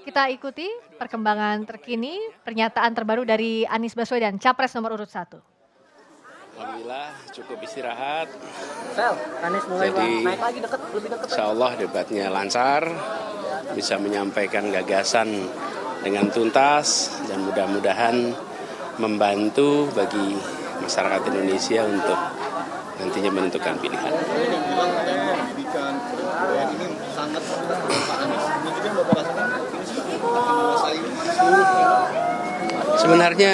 Kita ikuti perkembangan terkini, pernyataan terbaru dari Anies Baswedan, Capres nomor urut 1. Alhamdulillah cukup istirahat. Anies mulai Jadi naik lagi lebih dekat. insya Allah debatnya lancar, bisa menyampaikan gagasan dengan tuntas dan mudah-mudahan membantu bagi masyarakat Indonesia untuk nantinya menentukan pilihan. Ini bilang katanya pendidikan kebudayaan ini sangat Pak Anies. Ini juga yang Bapak rasakan ini seperti akan menguasai seluruh. Sebenarnya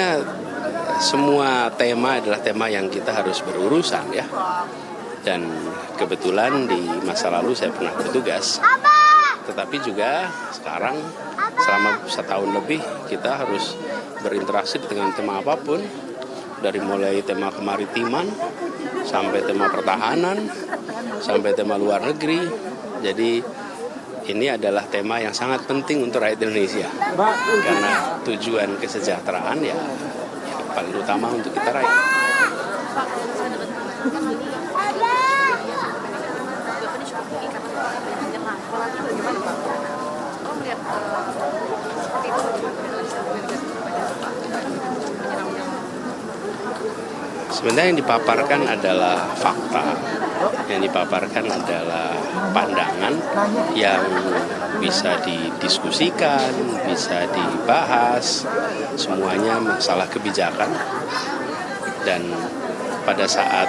semua tema adalah tema yang kita harus berurusan ya. Dan kebetulan di masa lalu saya pernah bertugas. Tetapi juga sekarang selama 1 tahun lebih kita harus berinteraksi dengan tema apapun. Dari mulai tema kemaritiman, sampai tema pertahanan, sampai tema luar negeri. Jadi ini adalah tema yang sangat penting untuk rakyat Indonesia. Karena tujuan kesejahteraan ya paling utama untuk kita raih. Sebenarnya yang dipaparkan adalah fakta, yang dipaparkan adalah pandangan yang bisa didiskusikan, bisa dibahas, semuanya masalah kebijakan. Dan pada saat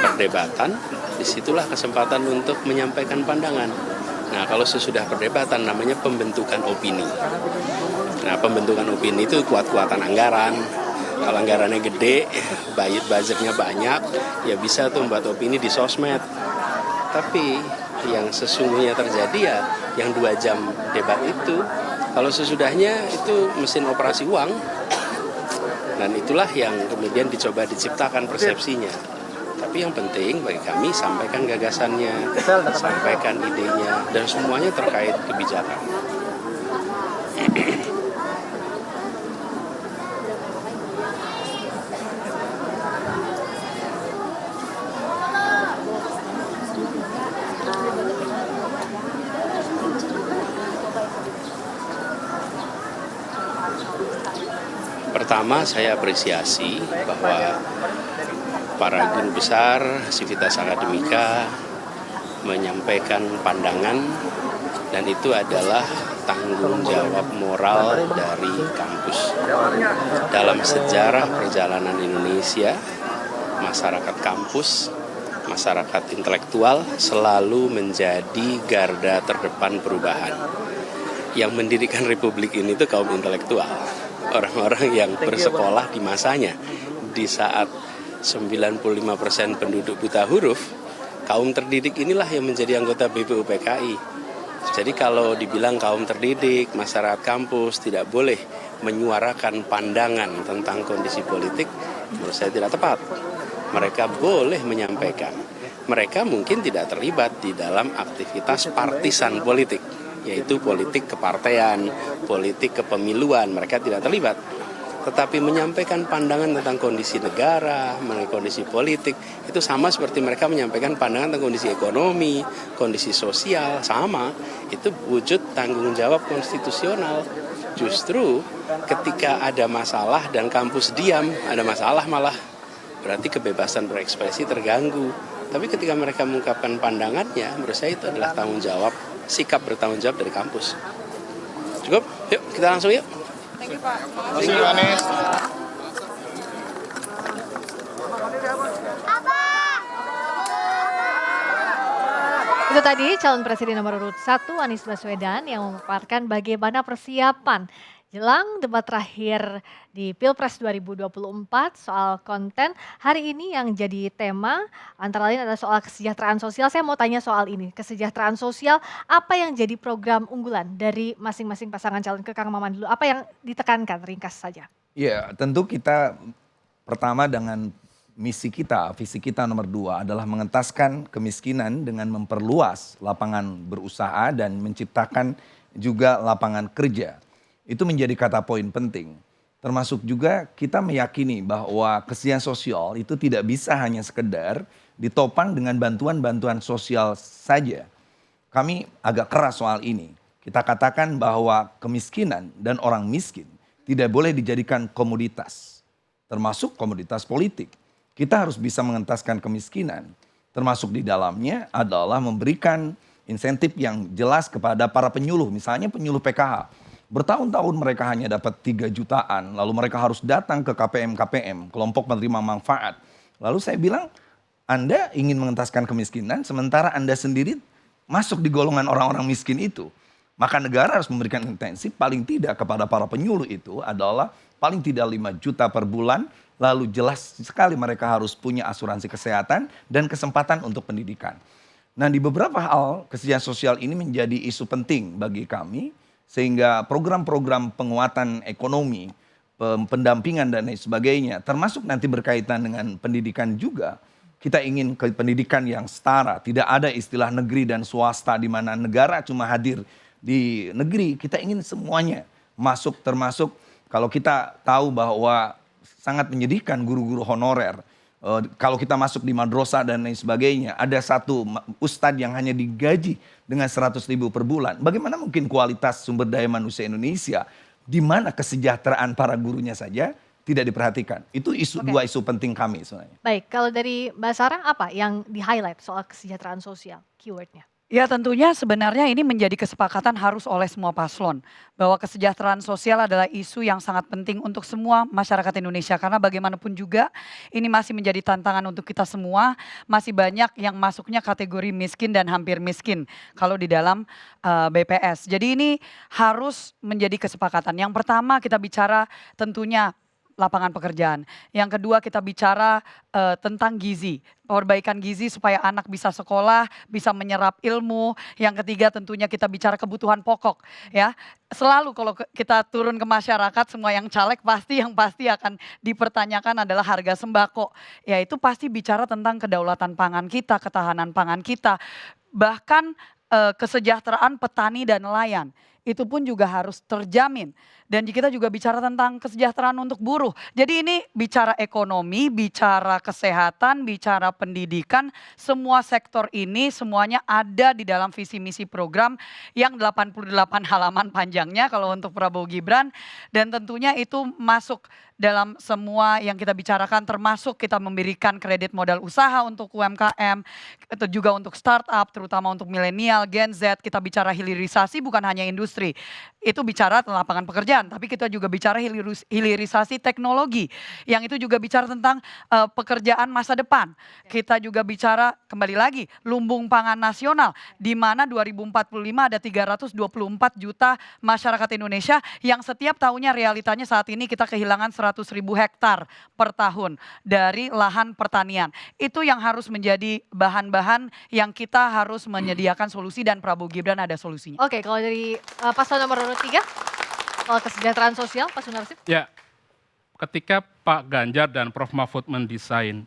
perdebatan, disitulah kesempatan untuk menyampaikan pandangan. Nah, kalau sesudah perdebatan namanya pembentukan opini. Nah, pembentukan opini itu kuat-kuatan anggaran. Kalau anggarannya gede, budgetnya banyak, ya bisa tuh membuat opini di sosmed. Tapi yang sesungguhnya terjadi ya yang 2 jam debat itu, kalau sesudahnya itu mesin operasi uang. Dan itulah yang kemudian dicoba diciptakan persepsinya. Tapi yang penting bagi kami sampaikan gagasannya, sampaikan idenya, dan semuanya terkait kebijakan. Pertama, saya apresiasi bahwa para guru besar Sivitas Akademika menyampaikan pandangan, dan itu adalah tanggung jawab moral dari kampus. Dalam sejarah perjalanan Indonesia, masyarakat kampus, masyarakat intelektual selalu menjadi garda terdepan perubahan. Yang mendirikan republik ini itu kaum intelektual. Orang-orang yang bersekolah di masanya. Di saat 95% penduduk buta huruf, kaum terdidik inilah yang menjadi anggota BPUPKI. Jadi kalau dibilang kaum terdidik, masyarakat kampus tidak boleh menyuarakan pandangan tentang kondisi politik, menurut saya tidak tepat. Mereka boleh menyampaikan. Mereka mungkin tidak terlibat di dalam aktivitas partisan politik, yaitu politik kepartean, politik kepemiluan, mereka tidak terlibat. Tetapi menyampaikan pandangan tentang kondisi negara, mengenai kondisi politik, itu sama seperti mereka menyampaikan pandangan tentang kondisi ekonomi, kondisi sosial, sama. Itu wujud tanggung jawab konstitusional. Justru ketika ada masalah dan kampus diam, ada masalah malah, berarti kebebasan berekspresi terganggu. Tapi ketika mereka mengungkapkan pandangannya, menurut saya itu adalah tanggung jawab, sikap bertanggung jawab dari kampus. Cukup? Yuk, kita langsung yuk. Thank you, Pak. Terima kasih Anies. Itu tadi calon presiden nomor urut 1 Anies Baswedan yang memaparkan bagaimana persiapan jelang debat terakhir di Pilpres 2024 soal konten. Hari ini yang jadi tema antara lain adalah soal kesejahteraan sosial. Saya mau tanya soal ini, kesejahteraan sosial, apa yang jadi program unggulan dari masing-masing pasangan calon? Ke Kang Maman dulu, apa yang ditekankan, ringkas saja? Ya, tentu kita pertama dengan misi kita, visi kita nomor 2 adalah mengentaskan kemiskinan dengan memperluas lapangan berusaha dan menciptakan juga lapangan kerja. Itu menjadi kata poin penting. Termasuk juga kita meyakini bahwa kesejahteraan sosial itu tidak bisa hanya sekedar ditopang dengan bantuan-bantuan sosial saja. Kami agak keras soal ini. Kita katakan bahwa kemiskinan dan orang miskin tidak boleh dijadikan komoditas, termasuk komoditas politik. Kita harus bisa mengentaskan kemiskinan, termasuk di dalamnya adalah memberikan insentif yang jelas kepada para penyuluh, misalnya penyuluh PKH. Bertahun-tahun mereka hanya dapat 3 jutaan, lalu mereka harus datang ke KPM, kelompok penerima manfaat. Lalu saya bilang, Anda ingin mengentaskan kemiskinan, sementara Anda sendiri masuk di golongan orang-orang miskin itu. Maka negara harus memberikan intensif paling tidak kepada para penyuluh itu adalah paling tidak 5 juta per bulan, lalu jelas sekali mereka harus punya asuransi kesehatan dan kesempatan untuk pendidikan. Nah, di beberapa hal kesejahteraan sosial ini menjadi isu penting bagi kami, sehingga program-program penguatan ekonomi, pendampingan dan lain sebagainya, termasuk nanti berkaitan dengan pendidikan juga, kita ingin ke pendidikan yang setara. Tidak ada istilah negeri dan swasta di mana negara cuma hadir di negeri. Kita ingin semuanya masuk, termasuk kalau kita tahu bahwa sangat menyedihkan guru-guru honorer. Kalau kita masuk di madrasah dan lain sebagainya, ada satu ustadz yang hanya digaji dengan 100.000 per bulan. Bagaimana mungkin kualitas sumber daya manusia Indonesia, di mana kesejahteraan para gurunya saja tidak diperhatikan. Itu dua isu penting kami sebenarnya. Baik, kalau dari Mbak Sarah apa yang di-highlight soal kesejahteraan sosial, keywordnya? Ya tentunya sebenarnya ini menjadi kesepakatan harus oleh semua paslon. Bahwa kesejahteraan sosial adalah isu yang sangat penting untuk semua masyarakat Indonesia. Karena bagaimanapun juga ini masih menjadi tantangan untuk kita semua. Masih banyak yang masuknya kategori miskin dan hampir miskin kalau di dalam BPS. Jadi ini harus menjadi kesepakatan. Yang pertama kita bicara tentunya lapangan pekerjaan. Yang kedua kita bicara tentang gizi, perbaikan gizi supaya anak bisa sekolah, bisa menyerap ilmu. Yang ketiga tentunya kita bicara kebutuhan pokok ya. Selalu kalau kita turun ke masyarakat semua yang caleg yang pasti akan dipertanyakan adalah harga sembako. Ya itu pasti bicara tentang kedaulatan pangan kita, ketahanan pangan kita. Bahkan kesejahteraan petani dan nelayan. Itu pun juga harus terjamin. Dan kita juga bicara tentang kesejahteraan untuk buruh. Jadi ini bicara ekonomi, bicara kesehatan, bicara pendidikan. Semua sektor ini semuanya ada di dalam visi misi program yang 88 halaman panjangnya kalau untuk Prabowo Gibran. Dan tentunya itu masuk dalam semua yang kita bicarakan, termasuk kita memberikan kredit modal usaha untuk UMKM, itu juga untuk startup, terutama untuk milenial, Gen Z. Kita bicara hilirisasi bukan hanya industri, itu bicara tentang lapangan pekerjaan, tapi kita juga bicara hilirisasi teknologi, yang itu juga bicara tentang pekerjaan masa depan. Kita juga bicara kembali lagi lumbung pangan nasional, di mana 2045 ada 324 juta masyarakat Indonesia yang setiap tahunnya realitanya saat ini kita kehilangan 100.000 hektar per tahun dari lahan pertanian. Itu yang harus menjadi bahan-bahan yang kita harus menyediakan solusi dan Prabowo Gibran ada solusinya. Oke, kalau dari paslon nomor urut 3, soal kesejahteraan sosial, Pak Sunarsih. Ya, ketika Pak Ganjar dan Prof. Mahfud mendesain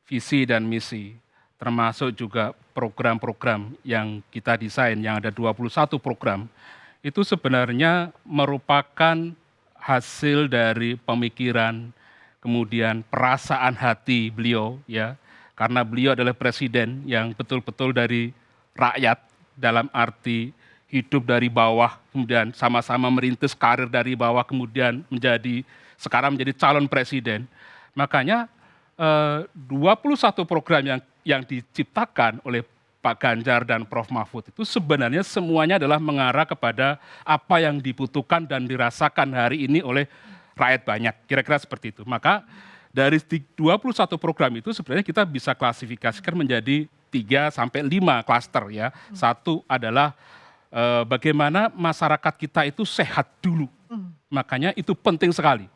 visi dan misi, termasuk juga program-program yang kita desain, yang ada 21 program, itu sebenarnya merupakan hasil dari pemikiran, kemudian perasaan hati beliau, ya, karena beliau adalah presiden yang betul-betul dari rakyat dalam arti hidup dari bawah, kemudian sama-sama merintis karir dari bawah, kemudian sekarang menjadi calon presiden. Makanya 21 program yang diciptakan oleh Pak Ganjar dan Prof. Mahfud itu sebenarnya semuanya adalah mengarah kepada apa yang dibutuhkan dan dirasakan hari ini oleh rakyat banyak. Kira-kira seperti itu. Maka dari 21 program itu sebenarnya kita bisa klasifikasikan menjadi 3 sampai 5 klaster ya. Satu adalah bagaimana masyarakat kita itu sehat dulu. Makanya itu penting sekali.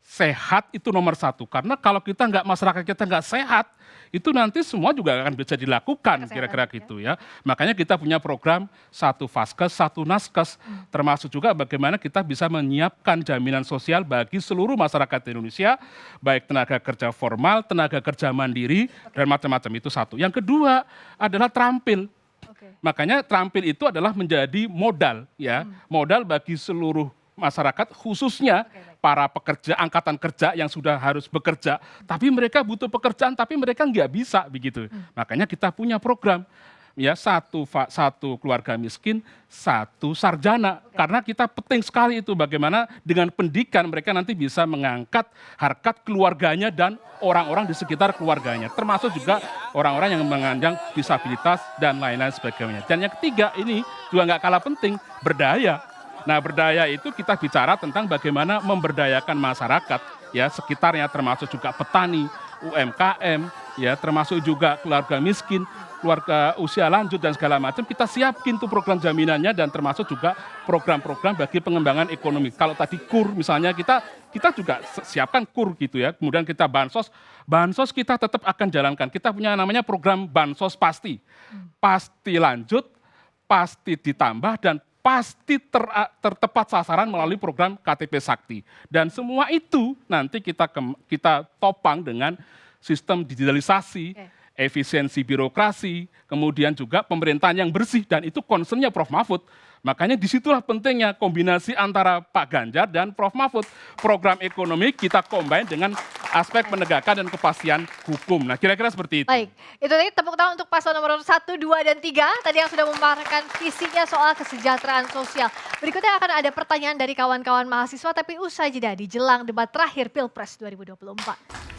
Sehat itu nomor 1, karena kalau masyarakat kita nggak sehat, itu nanti semua juga akan bisa dilakukan, kira-kira gitu ya. Makanya kita punya program 1 Vaskes, 1 Naskes, termasuk juga bagaimana kita bisa menyiapkan jaminan sosial bagi seluruh masyarakat Indonesia, baik tenaga kerja formal, tenaga kerja mandiri, dan macam-macam, itu 1. Yang kedua adalah terampil. Makanya terampil itu adalah menjadi modal ya, modal bagi seluruh masyarakat, khususnya para pekerja angkatan kerja yang sudah harus bekerja, tapi mereka butuh pekerjaan, tapi mereka nggak bisa begitu. Makanya kita punya program ya satu keluarga miskin, satu sarjana. Karena kita penting sekali itu bagaimana dengan pendidikan mereka nanti bisa mengangkat harkat keluarganya dan orang-orang di sekitar keluarganya. Termasuk juga orang-orang yang mengandung disabilitas dan lain-lain sebagainya. Dan yang ketiga ini juga nggak kalah penting, berdaya. Nah, berdaya itu kita bicara tentang bagaimana memberdayakan masyarakat ya sekitarnya, termasuk juga petani, UMKM, ya termasuk juga keluarga miskin, keluarga usia lanjut dan segala macam. Kita siapin tuh program jaminannya dan termasuk juga program-program bagi pengembangan ekonomi. Kalau tadi KUR misalnya kita juga siapkan KUR gitu ya. Kemudian kita bansos kita tetap akan jalankan. Kita punya namanya program bansos pasti lanjut, pasti ditambah dan pasti tertepat sasaran melalui program KTP Sakti. Dan semua itu nanti kita topang dengan sistem digitalisasi, efisiensi birokrasi, kemudian juga pemerintahan yang bersih, dan itu concernnya Prof. Mahfud. Makanya disitulah pentingnya kombinasi antara Pak Ganjar dan Prof. Mahfud. Program ekonomi kita combine dengan aspek penegakan dan kepastian hukum. Nah, kira-kira seperti itu. Baik, itu tadi tepuk tangan untuk paslon nomor 1, 2, dan 3. Tadi yang sudah memaparkan visinya soal kesejahteraan sosial. Berikutnya akan ada pertanyaan dari kawan-kawan mahasiswa, tapi usai jeda di jelang debat terakhir Pilpres 2024.